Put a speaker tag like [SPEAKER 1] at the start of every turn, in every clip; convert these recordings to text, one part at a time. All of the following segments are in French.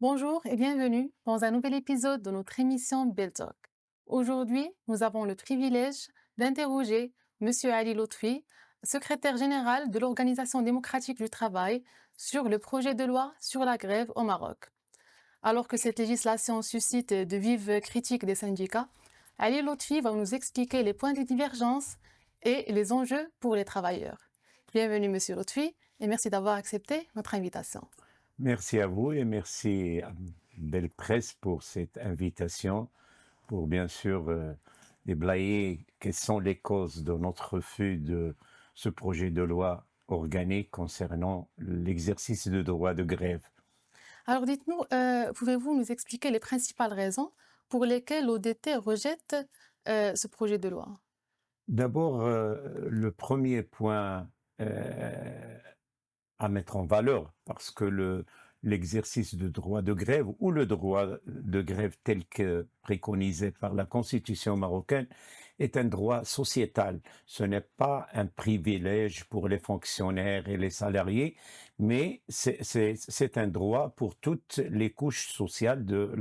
[SPEAKER 1] Bonjour et bienvenue dans un nouvel épisode de notre émission Bill Talk. Aujourd'hui, nous avons le privilège d'interroger Monsieur Ali Lotfi, secrétaire général de l'Organisation démocratique du travail, sur le projet de loi sur la grève au Maroc. Alors que cette législation suscite de vives critiques des syndicats, Ali Lotfi va nous expliquer les points de divergence et les enjeux pour les travailleurs. Bienvenue Monsieur Lotfi et merci d'avoir accepté notre invitation.
[SPEAKER 2] Merci à vous et merci à Belle Presse pour cette invitation, pour bien sûr déblayer quelles sont les causes de notre refus de ce projet de loi organique concernant l'exercice de droit de grève.
[SPEAKER 1] Alors dites-nous, pouvez-vous nous expliquer les principales raisons pour lesquelles l'ODT rejette ce projet de loi?
[SPEAKER 2] D'abord, le premier point euh, à mettre en valeur, parce que l'exercice de droit de grève ou le droit de grève tel que préconisé par la Constitution marocaine est un droit sociétal. Ce n'est pas un privilège pour les fonctionnaires et les salariés, mais c'est un droit pour toutes les couches sociales de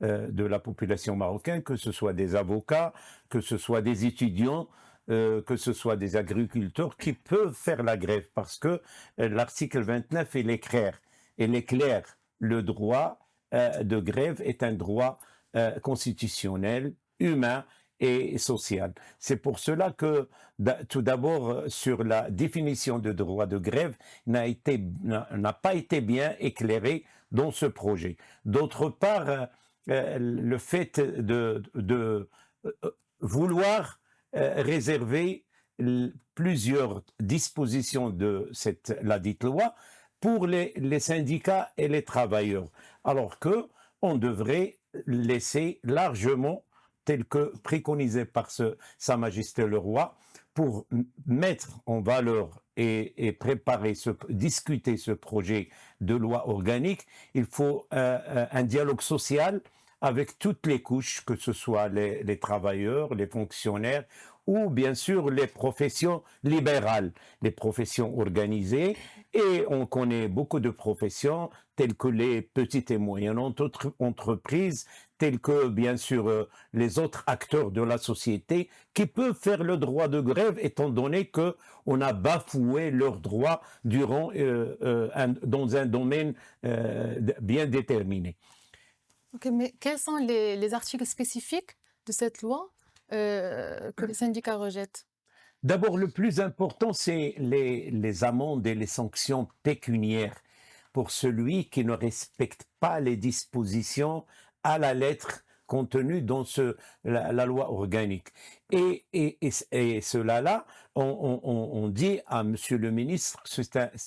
[SPEAKER 2] la population marocaine, que ce soit des avocats, que ce soit des étudiants, que ce soit des agriculteurs qui peuvent faire la grève parce que l'article 29 il est clair. Le droit de grève est un droit constitutionnel, humain et social. C'est pour cela que, tout d'abord, sur la définition de droit de grève, n'a pas été bien éclairé dans ce projet. D'autre part, le fait de vouloir réserver plusieurs dispositions de la dite loi pour les syndicats et les travailleurs, alors que on devrait laisser largement, tel que préconisé par Sa Majesté le Roi, pour mettre en valeur et préparer, discuter ce projet de loi organique, il faut un dialogue social avec toutes les couches, que ce soit les travailleurs, les fonctionnaires ou bien sûr les professions libérales, les professions organisées. Et on connaît beaucoup de professions telles que les petites et moyennes entreprises, telles que bien sûr les autres acteurs de la société qui peuvent faire le droit de grève étant donné qu'on a bafoué leurs droits dans un domaine bien déterminé.
[SPEAKER 1] Ok, mais quels sont les articles spécifiques de cette loi que les syndicats rejettent?
[SPEAKER 2] D'abord, le plus important, c'est les amendes et les sanctions pécuniaires pour celui qui ne respecte pas les dispositions à la lettre contenues dans la loi organique. Et cela là, on dit à Monsieur le ministre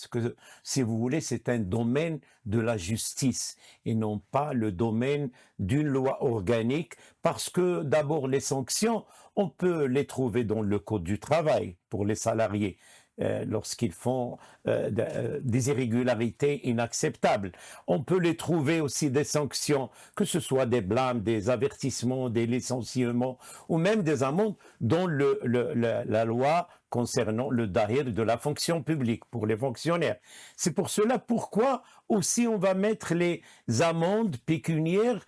[SPEAKER 2] que, si vous voulez, c'est un domaine de la justice et non pas le domaine d'une loi organique, parce que d'abord les sanctions, on peut les trouver dans le Code du travail pour les salariés lorsqu'ils font des irrégularités inacceptables. On peut les trouver aussi des sanctions, que ce soit des blâmes, des avertissements, des licenciements ou même des amendes dans la loi concernant le dahir de la fonction publique pour les fonctionnaires. C'est pour cela pourquoi aussi on va mettre les amendes pécuniaires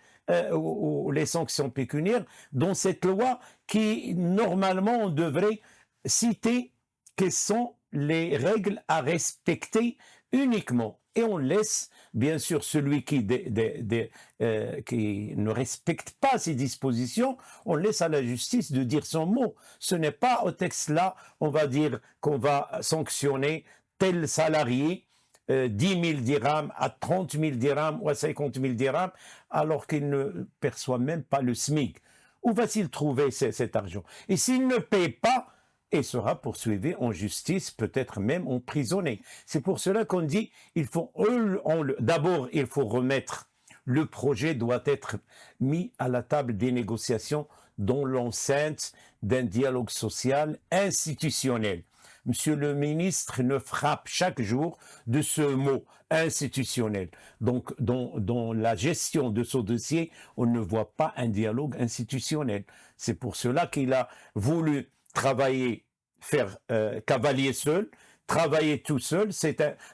[SPEAKER 2] ou les sanctions pécuniaires dans cette loi qui, normalement, on devrait citer quelles sont les règles à respecter uniquement. Et on laisse, bien sûr, celui qui ne respecte pas ces dispositions, on laisse à la justice de dire son mot. Ce n'est pas au texte là, on va dire qu'on va sanctionner tel salarié 10 000 dirhams à 30 000 dirhams ou à 50 000 dirhams, alors qu'il ne perçoit même pas le SMIC. Où va-t-il trouver cet argent? Et s'il ne paye pas, il sera poursuivi en justice, peut-être même emprisonné. C'est pour cela qu'on dit, d'abord, il faut remettre, le projet doit être mis à la table des négociations dans l'enceinte d'un dialogue social institutionnel. Monsieur le ministre ne frappe chaque jour de ce mot institutionnel. Donc, dans la gestion de ce dossier, on ne voit pas un dialogue institutionnel. C'est pour cela qu'il a voulu travailler, faire cavalier seul, travailler tout seul.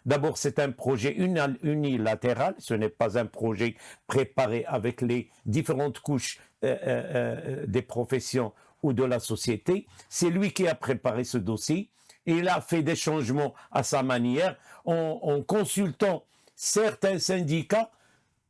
[SPEAKER 2] D'abord, c'est un projet unilatéral. Ce n'est pas un projet préparé avec les différentes couches des professions ou de la société. C'est lui qui a préparé ce dossier. Il a fait des changements à sa manière en consultant certains syndicats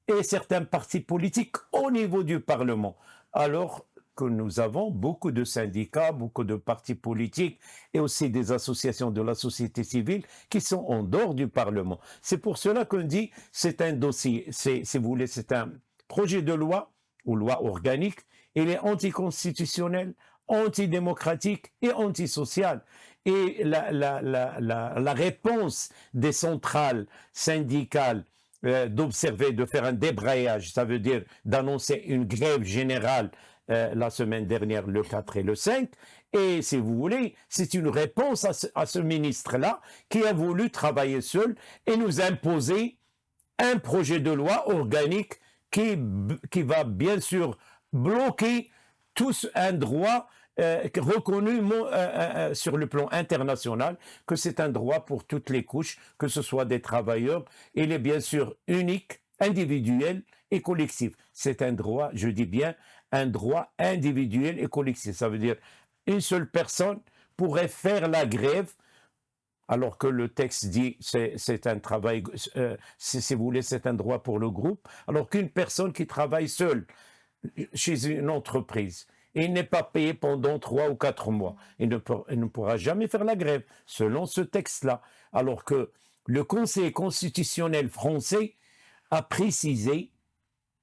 [SPEAKER 2] et certains partis politiques au niveau du Parlement. Alors que nous avons beaucoup de syndicats, beaucoup de partis politiques et aussi des associations de la société civile qui sont en dehors du Parlement. C'est pour cela qu'on dit c'est un dossier, si vous voulez, c'est un projet de loi ou loi organique. Il est anticonstitutionnel, antidémocratique et antisocial. Et la réponse des centrales syndicales d'observer, de faire un débrayage, ça veut dire d'annoncer une grève générale la semaine dernière, le 4 et le 5. Et si vous voulez, c'est une réponse à ce ministre-là qui a voulu travailler seul et nous imposer un projet de loi organique qui va bien sûr bloquer un droit reconnu sur le plan international, que c'est un droit pour toutes les couches, que ce soit des travailleurs. Il est bien sûr unique, individuel et collectif. C'est un droit, je dis bien, un droit individuel et collectif. Ça veut dire une seule personne pourrait faire la grève, alors que le texte dit c'est un travail, si vous voulez, c'est un droit pour le groupe, alors qu'une personne qui travaille seule chez une entreprise, il n'est pas payé pendant 3 ou 4 mois. Il ne pourra jamais faire la grève, selon ce texte-là. Alors que le Conseil constitutionnel français a précisé,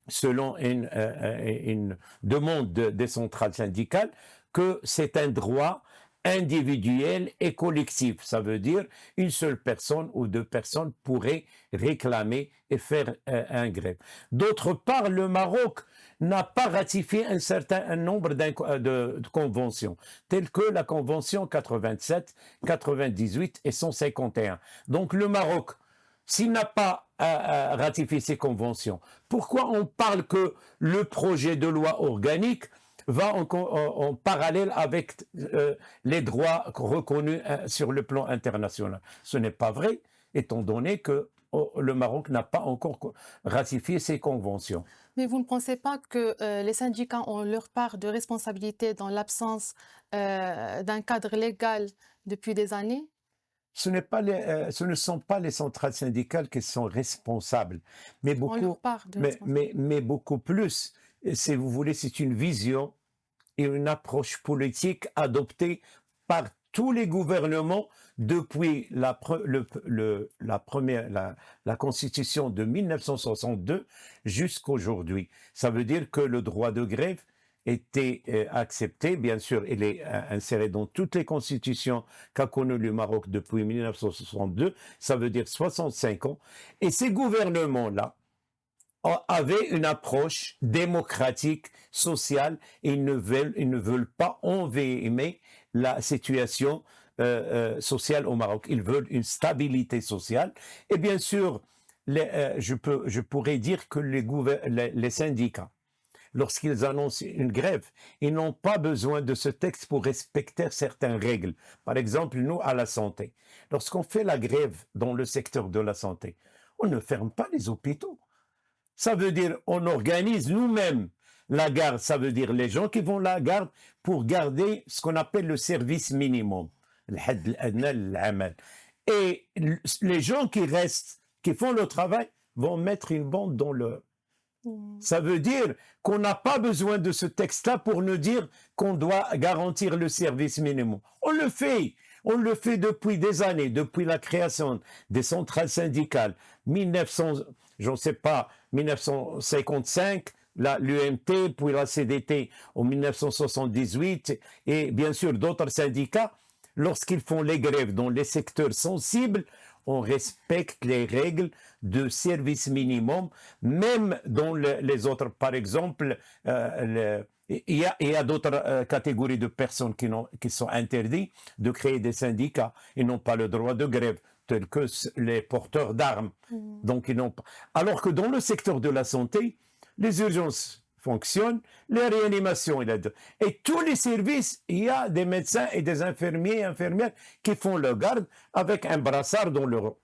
[SPEAKER 2] selon une demande des centrales syndicales, que c'est un droit individuel et collectif. Ça veut dire une seule personne ou 2 personnes pourraient réclamer et faire un grève. D'autre part, le Maroc n'a pas ratifié un certain nombre de conventions, telles que la Convention 87, 98 et 151. Donc le Maroc, s'il n'a pas ratifié ces conventions, pourquoi on parle que le projet de loi organique va en parallèle avec les droits reconnus sur le plan international? Ce n'est pas vrai, étant donné que le Maroc n'a pas encore ratifié ces conventions.
[SPEAKER 1] Mais vous ne pensez pas que les syndicats ont leur part de responsabilité dans l'absence d'un cadre légal depuis des années?
[SPEAKER 2] Ce ne sont pas les centrales syndicales qui sont responsables, mais
[SPEAKER 1] Ont leur
[SPEAKER 2] beaucoup,
[SPEAKER 1] part de responsabilité.
[SPEAKER 2] mais beaucoup plus, si vous voulez, c'est une vision et une approche politique adoptée par tous les gouvernements depuis la Constitution de 1962 jusqu'à aujourd'hui. Ça veut dire que le droit de grève était accepté. Bien sûr, il est inséré dans toutes les constitutions qu'a connues le Maroc depuis 1962. Ça veut dire 65 ans. Et ces gouvernements-là avaient une approche démocratique, sociale, et ils ne veulent pas envenimer la situation sociale au Maroc. Ils veulent une stabilité sociale. Et bien sûr, je pourrais dire que les syndicats, lorsqu'ils annoncent une grève, ils n'ont pas besoin de ce texte pour respecter certaines règles. Par exemple, nous, à la santé, lorsqu'on fait la grève dans le secteur de la santé, on ne ferme pas les hôpitaux. Ça veut dire on organise nous-mêmes la garde, ça veut dire les gens qui vont la garde pour garder ce qu'on appelle le service minimum. Et les gens qui restent, qui font le travail, vont mettre une bombe dans le... Ça veut dire qu'on n'a pas besoin de ce texte-là pour nous dire qu'on doit garantir le service minimum. On le fait depuis des années, depuis la création des centrales syndicales, 1955, l'UMT, puis la CDT en 1978, et bien sûr d'autres syndicats. Lorsqu'ils font les grèves dans les secteurs sensibles, on respecte les règles de service minimum, même dans les autres. Par exemple, il y a d'autres catégories de personnes qui sont interdites de créer des syndicats. Ils n'ont pas le droit de grève, tels que les porteurs d'armes. Donc, ils n'ont pas. Alors que dans le secteur de la santé, les urgences, fonctionnent, les réanimations, et tous les services, il y a des médecins et des infirmiers et infirmières qui font leur garde avec un brassard dans leur,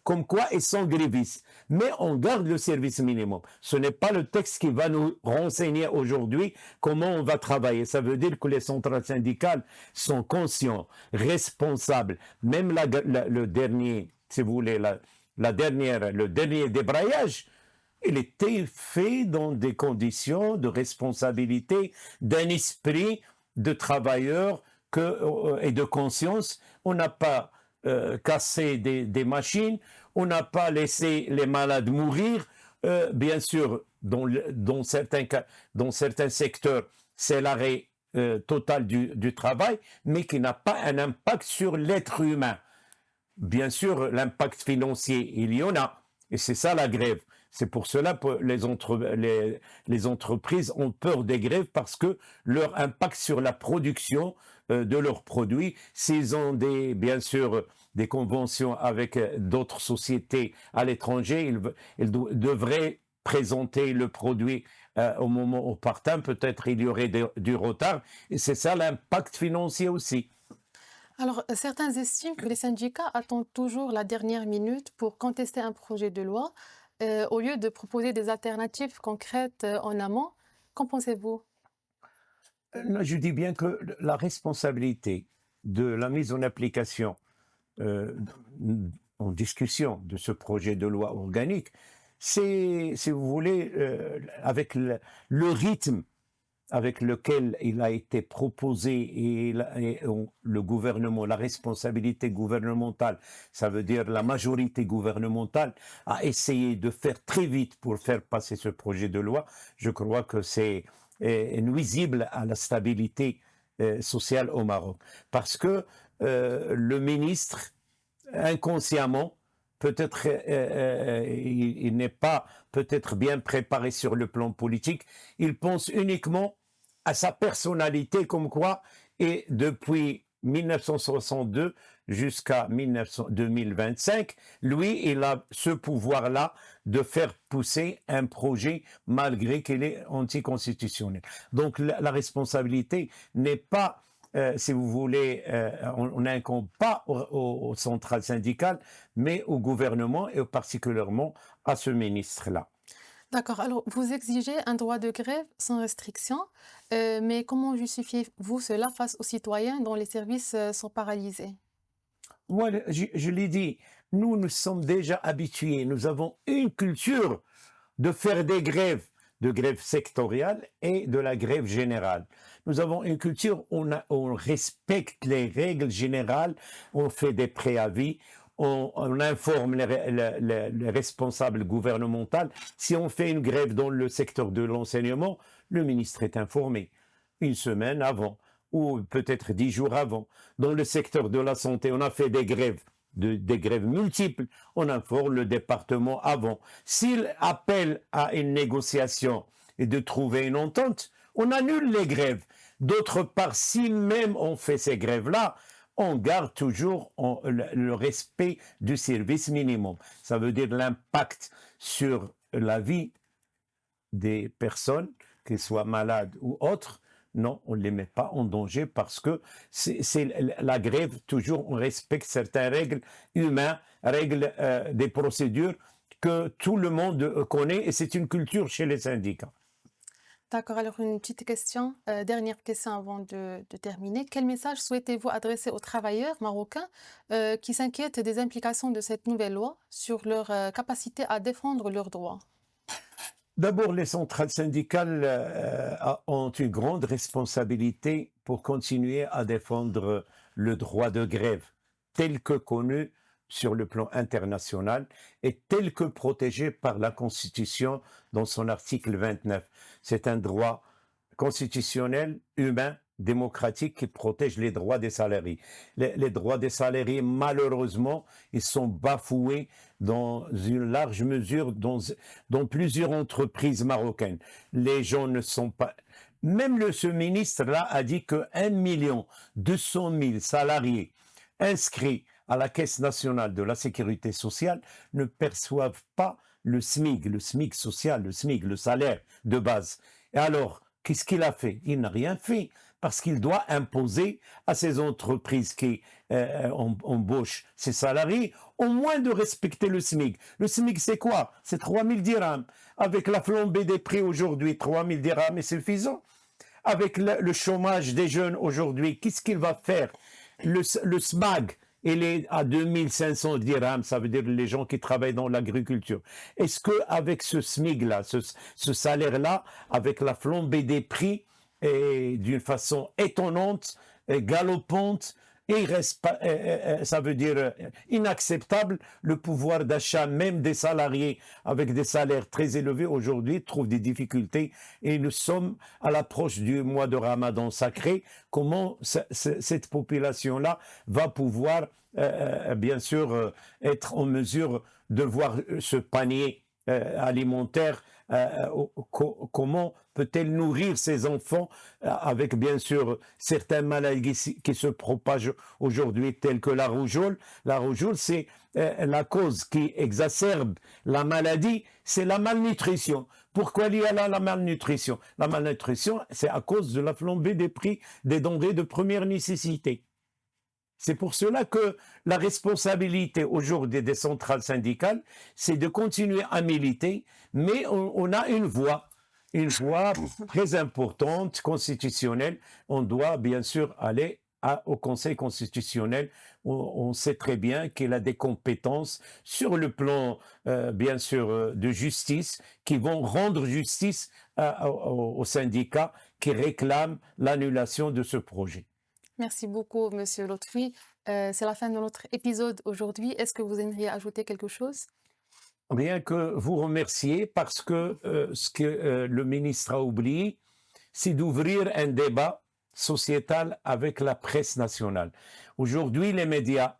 [SPEAKER 2] comme quoi ils sont grévistes. Mais on garde le service minimum. Ce n'est pas le texte qui va nous renseigner aujourd'hui comment on va travailler. Ça veut dire que les centrales syndicales sont conscients, responsables. Même le dernier, si vous voulez, le dernier débrayage, il était fait dans des conditions de responsabilité, d'un esprit de travailleur et de conscience. On n'a pas cassé des machines, on n'a pas laissé les malades mourir. Bien sûr, dans certains secteurs, c'est l'arrêt total du travail, mais qui n'a pas un impact sur l'être humain. Bien sûr, l'impact financier, il y en a, et c'est ça la grève. C'est pour cela que les entreprises ont peur des grèves, parce que leur impact sur la production de leurs produits, s'ils ont bien sûr des conventions avec d'autres sociétés à l'étranger, ils devraient présenter le produit au moment opportun. Peut-être il y aurait du retard, et c'est ça l'impact financier aussi.
[SPEAKER 1] Alors, certains estiment que les syndicats attendent toujours la dernière minute pour contester un projet de loi, au lieu de proposer des alternatives concrètes en amont. Qu'en pensez-vous?
[SPEAKER 2] Je dis bien que la responsabilité de la mise en application, euh, en discussion de ce projet de loi organique, c'est, si vous voulez, avec le rythme avec lequel il a été proposé le gouvernement, la responsabilité gouvernementale, ça veut dire la majorité gouvernementale, a essayé de faire très vite pour faire passer ce projet de loi. Je crois que c'est nuisible à la stabilité sociale au Maroc. Parce que le ministre, inconsciemment, peut-être il n'est pas peut-être bien préparé sur le plan politique, il pense uniquement à sa personnalité, comme quoi, et depuis 1962 jusqu'à 2025, lui, il a ce pouvoir-là de faire pousser un projet malgré qu'il est anticonstitutionnel. Donc la responsabilité n'est pas si vous voulez, on n'incombe pas aux centrales syndicales, mais au gouvernement et particulièrement à ce ministre-là.
[SPEAKER 1] D'accord. Alors, vous exigez un droit de grève sans restriction, mais comment justifiez-vous cela face aux citoyens dont les services sont paralysés?
[SPEAKER 2] Moi, je l'ai dit, nous sommes déjà habitués, nous avons une culture de faire des grèves, de grève sectorielle et de la grève générale. Nous avons une culture où on respecte les règles générales, on fait des préavis, on informe les responsables gouvernementaux. Si on fait une grève dans le secteur de l'enseignement, le ministre est informé une semaine avant ou peut-être 10 jours avant. Dans le secteur de la santé, on a fait des grèves. Des grèves multiples, on informe le département avant. S'il appelle à une négociation et de trouver une entente, on annule les grèves. D'autre part, si même on fait ces grèves-là, on garde toujours le respect du service minimum. Ça veut dire l'impact sur la vie des personnes, qu'elles soient malades ou autres. Non, on ne les met pas en danger parce que c'est la grève, toujours on respecte certaines règles humaines, règles des procédures que tout le monde connaît, et c'est une culture chez les syndicats.
[SPEAKER 1] D'accord. Alors, une petite question, dernière question avant de terminer. Quel message souhaitez-vous adresser aux travailleurs marocains qui s'inquiètent des implications de cette nouvelle loi sur leur capacité à défendre leurs droits?
[SPEAKER 2] D'abord, les centrales syndicales ont une grande responsabilité pour continuer à défendre le droit de grève tel que connu sur le plan international et tel que protégé par la Constitution dans son article 29. C'est un droit constitutionnel, humain, démocratique qui protège les droits des salariés. Les droits des salariés, malheureusement, ils sont bafoués dans une large mesure dans plusieurs entreprises marocaines. Les gens ne sont pas... Même ce ministre-là a dit que 1 200 000 salariés inscrits à la Caisse nationale de la sécurité sociale ne perçoivent pas le SMIC social, le SMIC, le salaire de base. Et alors, qu'est-ce qu'il a fait? Il n'a rien fait parce qu'il doit imposer à ces entreprises qui embauchent ses salariés au moins de respecter le SMIC. Le SMIC, c'est quoi? C'est 3000 dirhams. Avec la flambée des prix aujourd'hui, 3000 dirhams est suffisant. Avec le chômage des jeunes aujourd'hui, qu'est-ce qu'il va faire? Le SMAG, il est à 2500 dirhams, ça veut dire les gens qui travaillent dans l'agriculture. Est-ce qu'avec ce SMIG-là, ce salaire-là, avec la flambée des prix, et d'une façon étonnante, et galopante, et ça veut dire inacceptable, le pouvoir d'achat même des salariés avec des salaires très élevés aujourd'hui trouve des difficultés et nous sommes à l'approche du mois de Ramadan sacré. Comment cette population-là va pouvoir bien sûr être en mesure de voir ce panier alimentaire, comment peut-elle nourrir ses enfants avec bien sûr certaines maladies qui se propagent aujourd'hui telles que la rougeole. La rougeole, c'est la cause qui exacerbe la maladie, c'est la malnutrition. Pourquoi il y a là la malnutrition? La malnutrition, c'est à cause de la flambée des prix des denrées de première nécessité. C'est pour cela que la responsabilité aujourd'hui des centrales syndicales, c'est de continuer à militer, mais on a une voix très importante, constitutionnelle. On doit bien sûr aller au Conseil constitutionnel. On sait très bien qu'il a des compétences sur le plan, bien sûr, de justice, qui vont rendre justice aux syndicats qui réclament l'annulation de ce projet.
[SPEAKER 1] Merci beaucoup, Monsieur Lotfi. C'est la fin de notre épisode aujourd'hui. Est-ce que vous aimeriez ajouter quelque chose?
[SPEAKER 2] Rien que vous remercier parce que ce que le ministre a oublié, c'est d'ouvrir un débat sociétal avec la presse nationale. Aujourd'hui, les médias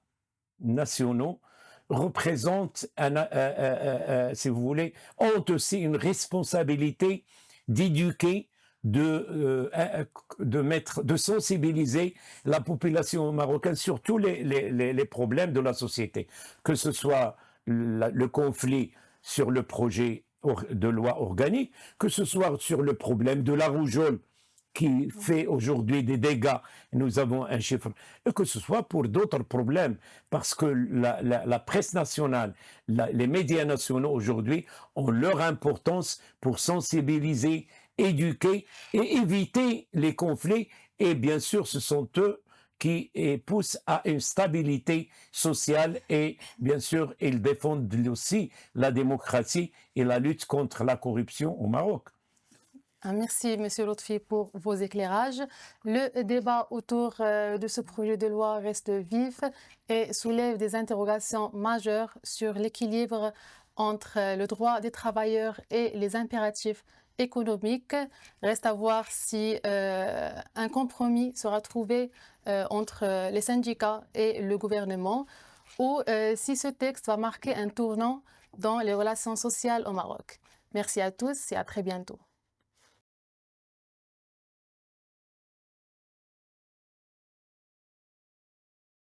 [SPEAKER 2] nationaux représentent, si vous voulez, ont aussi une responsabilité d'éduquer, de sensibiliser la population marocaine sur tous les problèmes de la société, que ce soit le conflit sur le projet de loi organique, que ce soit sur le problème de la rougeole qui fait aujourd'hui des dégâts, nous avons un chiffre, et que ce soit pour d'autres problèmes, parce que la presse nationale, les médias nationaux aujourd'hui ont leur importance pour sensibiliser, éduquer et éviter les conflits, et bien sûr ce sont eux qui poussent à une stabilité sociale et bien sûr ils défendent aussi la démocratie et la lutte contre la corruption au Maroc.
[SPEAKER 1] Merci, Monsieur Lotfi, pour vos éclairages. Le débat autour de ce projet de loi reste vif et soulève des interrogations majeures sur l'équilibre entre le droit des travailleurs et les impératifs économiques. Reste à voir si un compromis sera trouvé entre les syndicats et le gouvernement ou si ce texte va marquer un tournant dans les relations sociales au Maroc. Merci à tous et à très bientôt.